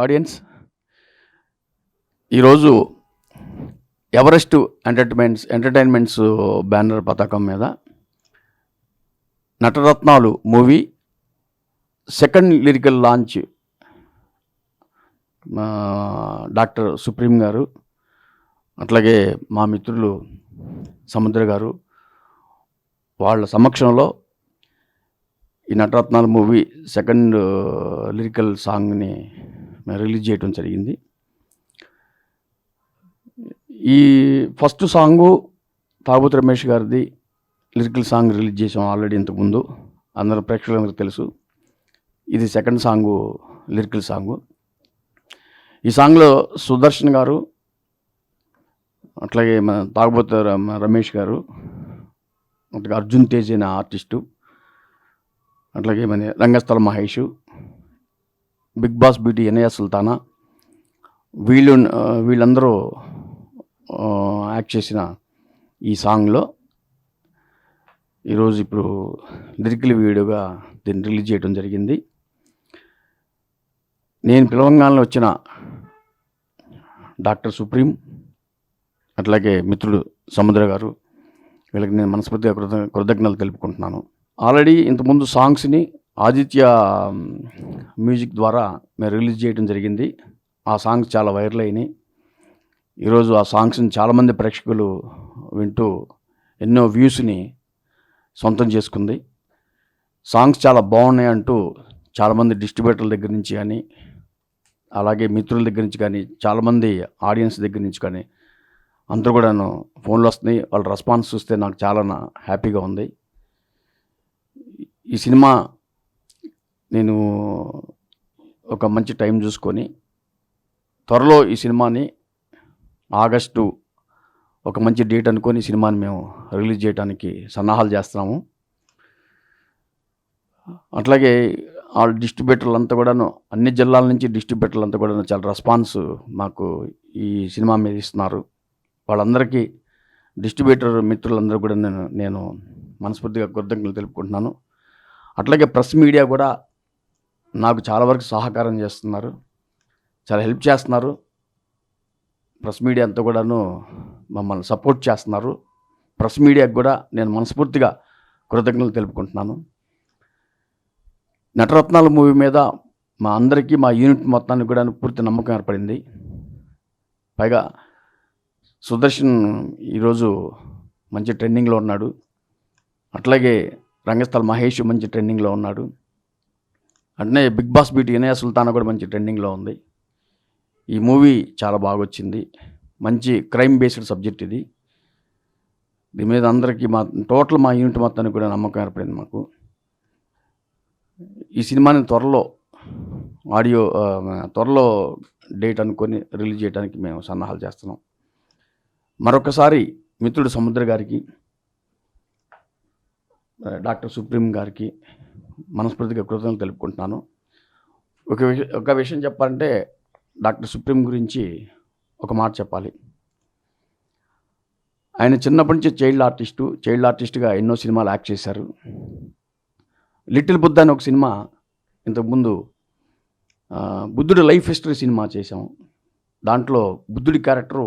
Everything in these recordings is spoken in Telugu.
ఆడియన్స్, ఈరోజు ఎవరెస్ట్ ఎంటర్టైన్మెంట్స్ బ్యానర్ పతాకం మీద Natarathnalu movie second lyrical launch doctor Supreme garu, అట్లాగే మా మిత్రులు సముద్ర గారు వాళ్ళ సమక్షంలో ఈ నటరత్నాలు మూవీ సెకండ్ లిరికల్ సాంగ్ని రిలీజ్ చేయడం జరిగింది. ఈ ఫస్ట్ సాంగు తాగుబోతు రమేష్ గారిది లిరికల్ సాంగ్ రిలీజ్ చేసాం ఆల్రెడీ ఇంతకుముందు, అందరు ప్రేక్షకులందరికీ తెలుసు. ఇది సెకండ్ సాంగు లిరికల్ సాంగు. ఈ సాంగ్లో సుదర్శన్ గారు, అట్లాగే మన తాగుబోతు రమేష్ గారు, అట్లాగే అర్జున్ తేజ్ అనే ఆర్టిస్టు, అట్లాగే మన Rangasthala Mahesh, big boss beauty Inaya Sultana, వీళ్ళందరూ యాక్ట్ చేసిన ఈ సాంగ్లో ఈరోజు ఇప్పుడు లిరికల్ వీడియోగా దీన్ని రిలీజ్ చేయడం జరిగింది. నేను పిలవంగానే వచ్చిన డాక్టర్ సుప్రీం, అట్లాగే మిత్రుడు సముద్ర గారు, వీళ్ళకి నేను మనస్ఫూర్తిగా కృతజ్ఞతలు తెలుపుకుంటున్నాను. ఆల్రెడీ ఇంతకుముందు సాంగ్స్ని ఆదిత్య మ్యూజిక్ ద్వారా మేము రిలీజ్ చేయడం జరిగింది. ఆ సాంగ్స్ చాలా వైరల్ అయినాయి. ఈరోజు ఆ సాంగ్స్ని చాలామంది ప్రేక్షకులు వింటూ ఎన్నో వ్యూస్ని సొంతం చేసుకుంది. సాంగ్స్ చాలా బాగున్నాయి అంటూ చాలామంది డిస్ట్రిబ్యూటర్ల దగ్గర నుంచి కానీ, అలాగే మిత్రుల దగ్గర నుంచి కానీ, చాలామంది ఆడియన్స్ దగ్గర నుంచి కానీ అందరూ కూడాను ఫోన్లు వస్తున్నాయి. వాళ్ళ రెస్పాన్స్ చూస్తే నాకు చాలా హ్యాపీగా ఉంది. ఈ సినిమా నేను ఒక మంచి టైం చూసుకొని త్వరలో ఈ సినిమాని ఆగస్టు ఒక మంచి డేట్ అనుకొని ఈ సినిమాని మేము రిలీజ్ చేయడానికి సన్నాహాలు చేస్తున్నాము. అట్లాగే ఆ డిస్ట్రిబ్యూటర్లంతా కూడాను, అన్ని జిల్లాల నుంచి డిస్ట్రిబ్యూటర్లంతా కూడాను చాలా రెస్పాన్స్ మాకు ఈ సినిమా మీద ఇస్తున్నారు. వాళ్ళందరికీ డిస్ట్రిబ్యూటర్ మిత్రులందరూ కూడా నేను మనస్ఫూర్తిగా కృతజ్ఞతలు తెలుపుకుంటున్నాను. అట్లాగే ప్రెస్ మీడియా కూడా నాకు చాలా వరకు సహకారం చేస్తున్నారు, చాలా హెల్ప్ చేస్తున్నారు. ప్రెస్ మీడియా అంతా కూడాను మమ్మల్ని సపోర్ట్ చేస్తున్నారు. ప్రెస్ మీడియాకు కూడా నేను మనస్ఫూర్తిగా కృతజ్ఞతలు తెలుపుకుంటున్నాను. నటరత్నాల మూవీ మీద మా అందరికీ, మా యూనిట్ మొత్తానికి కూడా పూర్తి నమ్మకం ఏర్పడింది. పైగా సుదర్శన్ ఈరోజు మంచి ట్రెండింగ్లో ఉన్నాడు. అట్లాగే రంగస్థల మహేష్ మంచి ట్రెండింగ్లో ఉన్నాడు. అట్నే big boss beauty Inaya Sultana కూడా మంచి ట్రెండింగ్లో ఉంది. ఈ మూవీ చాలా బాగా వచ్చింది. మంచి క్రైమ్ బేస్డ్ సబ్జెక్ట్ ఇది. దీని మీద అందరికీ మా యూనిట్ మొత్తానికి కూడా నమ్మకం ఏర్పడింది మాకు. ఈ సినిమాని త్వరలో డేట్ అనుకొని రిలీజ్ చేయడానికి మేము సన్నాహాలు చేస్తున్నాం. మరొకసారి మిత్రుడు సముద్ర గారికి, డాక్టర్ సుప్రీం గారికి మనస్ఫూర్తిగా కృతజ్ఞతలు తెలుపుకుంటున్నాను. ఒక విషయం చెప్పాలంటే, డాక్టర్ సుప్రీం గురించి ఒక మాట చెప్పాలి. ఆయన చిన్నప్పటి నుంచి చైల్డ్ ఆర్టిస్ట్గా ఎన్నో సినిమాలు యాక్ట్ చేశారు. లిటిల్ బుద్ధ అని ఒక సినిమా, ఇంతకుముందు బుద్ధుడి లైఫ్ హిస్టరీ సినిమా చేశాం. దాంట్లో బుద్ధుడి క్యారెక్టరు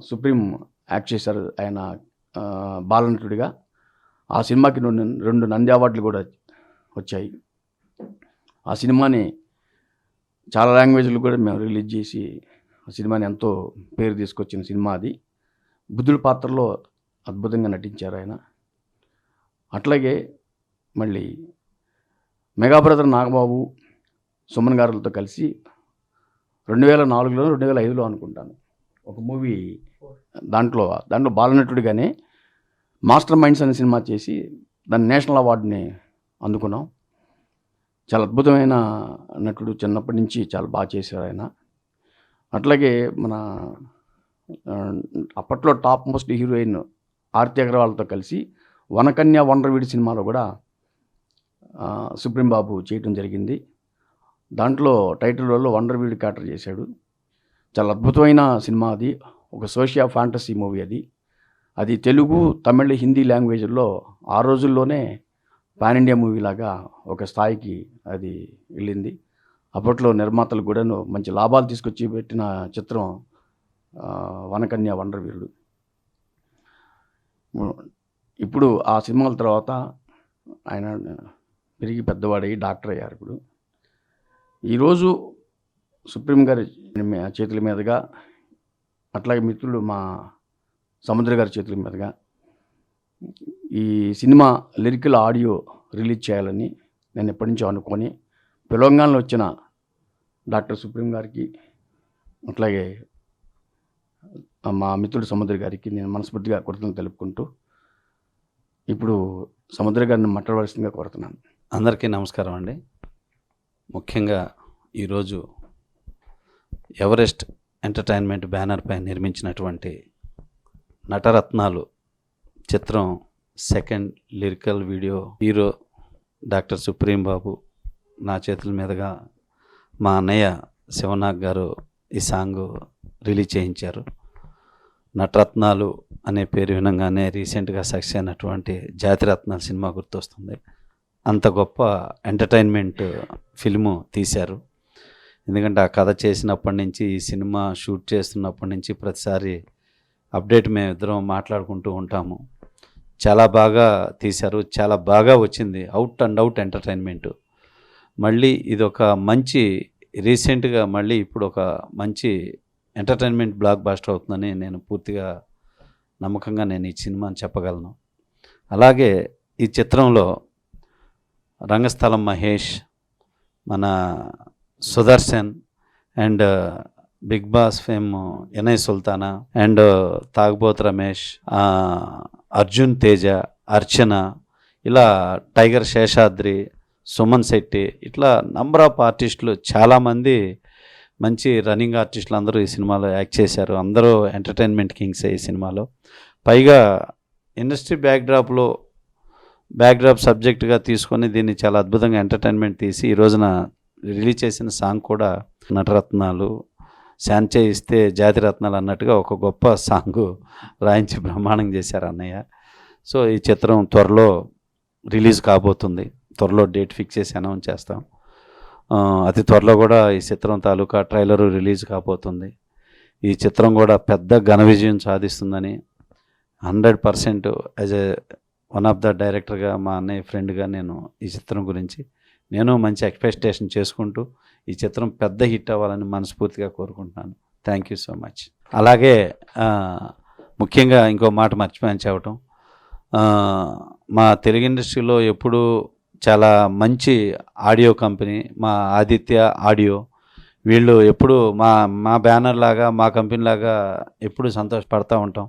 సుప్రీం యాక్ట్ చేశారు ఆయన బాలనటుడిగా. ఆ సినిమాకి 2 నంది అవార్డులు కూడా వచ్చాయి. ఆ సినిమాని చాలా లాంగ్వేజ్లు కూడా మేము రిలీజ్ చేసి ఆ సినిమాని ఎంతో పేరు తీసుకొచ్చిన సినిమా అది. బుద్ధుడి పాత్రలో అద్భుతంగా నటించారు ఆయన. అట్లాగే మళ్ళీ మెగా బ్రదర్ నాగబాబు, సుమన్ గారులతో కలిసి 2004లో 2005లో అనుకుంటాను ఒక మూవీ, దాంట్లో బాలనటుడిగానే మాస్టర్ మైండ్స్ అనే సినిమా చేసి దాన్ని నేషనల్ అవార్డుని అందుకున్నాం. చాలా అద్భుతమైన నటుడు, చిన్నప్పటి నుంచి చాలా బాగా చేశారు ఆయన. అట్లాగే మన అప్పట్లో టాప్ మోస్ట్ హీరోయిన్ ఆర్తి అగర్వాల్తో కలిసి వనకన్య వండర్వీడి సినిమాలో కూడా సుప్రీం బాబు చేయటం జరిగింది. దాంట్లో టైటిల్ రోల్లో వండర్వీడి క్యారెక్టర్ చేశాడు. చాలా అద్భుతమైన సినిమా అది. ఒక సోషియో ఫ్యాంటసీ మూవీ అది తెలుగు, తమిళ, హిందీ లాంగ్వేజ్లో ఆ రోజుల్లోనే పాన్ ఇండియా మూవీ లాగా ఒక స్థాయికి అది వెళ్ళింది. అప్పట్లో నిర్మాతలు కూడాను మంచి లాభాలు తీసుకొచ్చి పెట్టిన చిత్రం వనకన్య వండరవీరుడు. ఇప్పుడు ఆ సినిమాల తర్వాత ఆయన పెరిగి పెద్దవాడై డాక్టర్ అయ్యారు. ఇప్పుడు ఈరోజు సుప్రీం గారి చేతుల మీదుగా, అట్లాగే మిత్రులు మా సముద్ర గారి చేతుల మీదుగా ఈ సినిమా లిరికల్ ఆడియో రిలీజ్ చేయాలని నేను ఎప్పటి నుంచో అనుకొని, తెలంగాణలో వచ్చిన డాక్టర్ సుప్రీం గారికి, అట్లాగే మా మిత్రుడు సముద్ర గారికి నేను మనస్ఫూర్తిగా కృతజ్ఞతలు తెలుపుకుంటూ ఇప్పుడు సముద్ర గారిని మాట్లాడవలసిందిగా కోరుతున్నాను. అందరికీ నమస్కారం అండి. ముఖ్యంగా ఈరోజు ఎవరెస్ట్ ఎంటర్టైన్మెంట్ బ్యానర్ పై నిర్మించినటువంటి నటరత్నాలు చిత్రం second lyrical video hero doctor Supreme Babu నా చేతుల మీదుగా మా అన్నయ్య శివనాగ్ గారు ఈ సాంగ్ రిలీజ్ చేయించారు. నటరత్నాలు అనే పేరు వినంగానే రీసెంట్గా సక్సెస్ అయినటువంటి జాతిరత్నాలు సినిమా గుర్తొస్తుంది. అంత గొప్ప ఎంటర్టైన్మెంట్ ఫిల్ము తీశారు. ఎందుకంటే ఆ కథ చేసినప్పటి నుంచి, ఈ సినిమా షూట్ చేస్తున్నప్పటి నుంచి ప్రతిసారి అప్డేట్ మేమిద్దరం మాట్లాడుకుంటూ ఉంటాము. చాలా బాగా తీశారు, చాలా బాగా వచ్చింది. Out and out entertainment. మళ్ళీ ఇది ఒక మంచి రీసెంట్గా మళ్ళీ ఇప్పుడు ఒక మంచి ఎంటర్టైన్మెంట్ బ్లాక్ బాస్టర్ అవుతుందని నేను పూర్తిగా నమ్మకంగా నేను ఈ సినిమాని చెప్పగలను. అలాగే ఈ చిత్రంలో రంగస్థలం మహేష్, మన Sudarshan and big boss fame Inaya Sultana and Thagubothu Ramesh, Arjun Teja, Archana, ఇలా టైగర్ శేషాద్రి, సుమన్ శెట్టి, ఇట్లా నంబర్ ఆఫ్ ఆర్టిస్టులు చాలామంది మంచి రన్నింగ్ ఆర్టిస్టులు అందరూ ఈ సినిమాలో యాక్ట్ చేశారు. అందరూ ఎంటర్టైన్మెంట్ కింగ్సే ఈ సినిమాలో. పైగా ఇండస్ట్రీ బ్యాక్డ్రాప్ సబ్జెక్టుగా తీసుకొని దీన్ని చాలా అద్భుతంగా ఎంటర్టైన్మెంట్ తీసి ఈ రోజున రిలీజ్ చేసిన సాంగ్ కూడా నటరత్నాలు శాంచే ఇస్తే జాతిరత్నాలు అన్నట్టుగా ఒక గొప్ప సాంగు రాయించి బ్రహ్మాండం చేశారు అన్నయ్య. సో ఈ చిత్రం త్వరలో రిలీజ్ కాబోతుంది. త్వరలో డేట్ ఫిక్స్ చేసి అనౌన్స్ చేస్తాం. అతి త్వరలో కూడా ఈ చిత్రం తాలూకా ట్రైలరు రిలీజ్ కాబోతుంది. ఈ చిత్రం కూడా పెద్ద ఘన విజయం సాధిస్తుందని 100% as a one of the డైరెక్టర్గా, మా అన్నయ్య ఫ్రెండ్గా నేను ఈ చిత్రం గురించి నేను మంచి ఎక్స్పెక్టేషన్ చేసుకుంటూ ఈ చిత్రం పెద్ద హిట్ అవ్వాలని మనస్ఫూర్తిగా కోరుకుంటున్నాను. Thank you so much. అలాగే ముఖ్యంగా ఇంకో మాట మర్చిపోయాను చెప్పటం. మా తెలుగు ఇండస్ట్రీలో ఎప్పుడూ చాలా మంచి ఆడియో కంపెనీ మా ఆదిత్య ఆడియో, వీళ్ళు ఎప్పుడు మా బ్యానర్ లాగా, మా కంపెనీ లాగా ఎప్పుడు సంతోషపడతా ఉంటాం.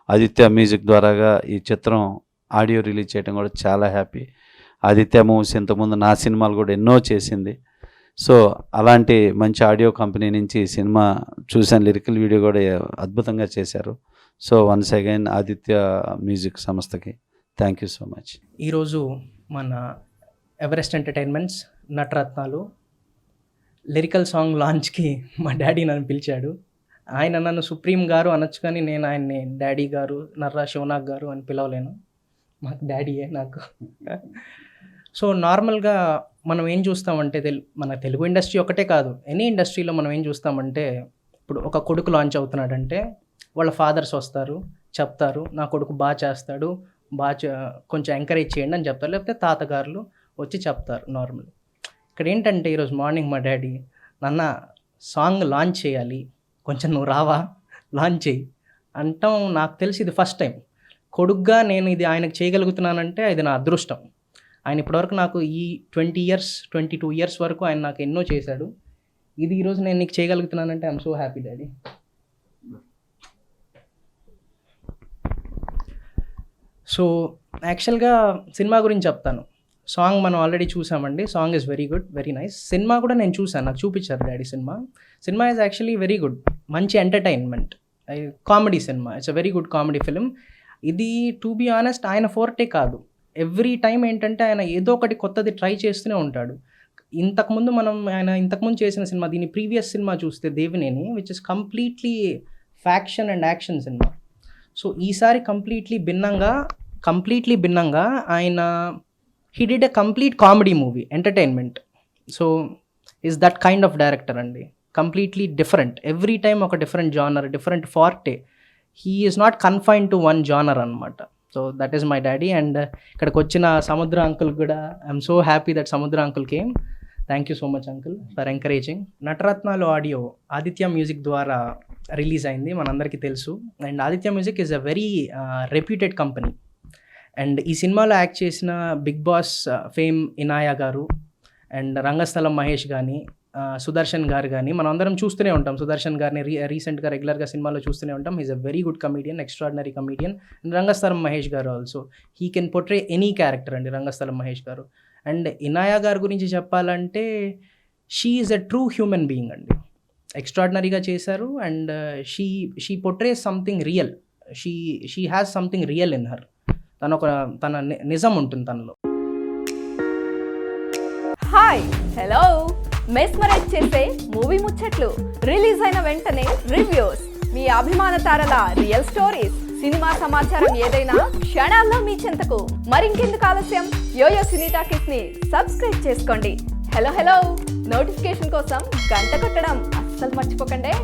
ఆదిత్య మ్యూజిక్ ద్వారాగా ఈ చిత్రం ఆడియో రిలీజ్ చేయడం కూడా చాలా హ్యాపీ. ఆదిత్య మూవీస్ ఇంతకుముందు నా సినిమాలు కూడా ఎన్నో చేసింది. సో అలాంటి మంచి ఆడియో కంపెనీ నుంచి ఈ సినిమా చూసాను. లిరికల్ వీడియో కూడా అద్భుతంగా చేశారు. So once again Aditya music సంస్థకి థ్యాంక్ యూ సో మచ్. ఈరోజు మన ఎవరెస్ట్ ఎంటర్టైన్మెంట్స్ నటరత్నాలు లిరికల్ సాంగ్ లాంచ్కి మా డాడీ నన్ను పిలిచాడు. ఆయన నన్ను సుప్రీం గారు అనొచ్చు, కానీ నేను ఆయన్ని డాడీ గారు, నర్రా శివనాగ్ గారు అని పిలవలేను. మాకు డాడీయే నాకు. సో నార్మల్గా మనం ఏం చూస్తామంటే మన తెలుగు ఇండస్ట్రీ ఒకటే కాదు, ఎనీ ఇండస్ట్రీలో మనం ఏం చూస్తామంటే, ఇప్పుడు ఒక కొడుకు లాంచ్ అవుతున్నాడంటే వాళ్ళ ఫాదర్స్ వస్తారు, చెప్తారు నా కొడుకు బాగా చేస్తాడు, కొంచెం ఎంకరేజ్ చేయండి అని చెప్తారు. లేకపోతే తాతగారులు వచ్చి చెప్తారు నార్మల్. ఇక్కడ ఏంటంటే ఈరోజు మార్నింగ్ మా డాడీ, నాన్న సాంగ్ లాంచ్ చేయాలి, కొంచెం నువ్వు రావా, లాంచ్ చేయి అంటాం. నాకు తెలిసి ఇది ఫస్ట్ టైం కొడుగ్గా నేను ఇది ఆయనకు చేయగలుగుతున్నానంటే ఇది నా అదృష్టం. ఆయన ఇప్పటివరకు నాకు ఈ 22 ఇయర్స్ వరకు ఆయన నాకు ఎన్నో చేశాడు. ఇది ఈరోజు నేను నీకు చేయగలుగుతున్నానంటే I'm so happy daddy. So యాక్చువల్గా సినిమా గురించి చెప్తాను. సాంగ్ మనం ఆల్రెడీ చూసామండి. Song is very good, very nice. Cinema కూడా నేను చూసాను, నాకు చూపించారు daddy cinema is actually very good, మంచి entertainment comedy cinema. It's a very good comedy film. ఇది టు బీ ఆనెస్ట్ ఆయన ఫోర్టే కాదు. ఎవ్రీ టైం ఏంటంటే ఆయన ఏదో ఒకటి కొత్తది ట్రై చేస్తూనే ఉంటాడు. ఆయన ఇంతకుముందు చేసిన సినిమా, దీని ప్రీవియస్ సినిమా చూస్తే Devineni, which is completely faction and action cinema. So ఈసారి కంప్లీట్లీ భిన్నంగా ఆయన he did a complete comedy movie, entertainment. So is that kind of director అండి. కంప్లీట్లీ డిఫరెంట్, ఎవ్రీ టైమ్ ఒక different genre, different forte. He is not confined to one genre అనమాట. So that is my daddy. And ఇక్కడికి వచ్చిన సముద్ర అంకుల్ కూడా I'm so happy that Samudra uncle came. Thank you so much uncle for encouraging. నటరత్నాలు audio Aditya music ద్వారా రిలీజ్ అయింది, మనందరికీ తెలుసు. And Aditya music is a very reputed company. And ఈ సినిమాలో యాక్ట్ చేసిన బిగ్ బాస్ ఫేమ్ ఇనాయా గారు అండ్ రంగస్థలం మహేష్ కానీ, సుదర్శన్ గారు కానీ మనం అందరం చూస్తూనే ఉంటాం. సుదర్శన్ గారిని రీసెంట్గా రెగ్యులర్గా సినిమాలో చూస్తూనే ఉంటాం. Is a very good comedian, extraordinary comedian. And Rangasthalam Mahesh garu also he can portray any character అండి, రంగస్థలం మహేష్ గారు. అండ్ ఇనాయా గారి గురించి చెప్పాలంటే she is a true human being అండి. ఎక్స్ట్రాడినరీగా చేశారు. And she portrays something real. She has something real in her. తన నిజం ఉంటుంది తనలో. Hi, hello. మెస్మరైజ్ చేసే మూవీ ముచ్చట్లు, రిలీజ్ అయిన వెంటనే రివ్యూస్, మీ అభిమాన తారల రియల్ స్టోరీస్, సినిమా సమాచారం ఏదైనా క్షణాల్లో మీ చెంతకు. మరింకెందుకు ఆలస్యం, యోయో సినీ టాకీస్ ని సబ్స్క్రైబ్ చేసుకోండి. హలో హలో నోటిఫికేషన్ కోసం గంట కొట్టడం అస్సలు మర్చిపోకండి.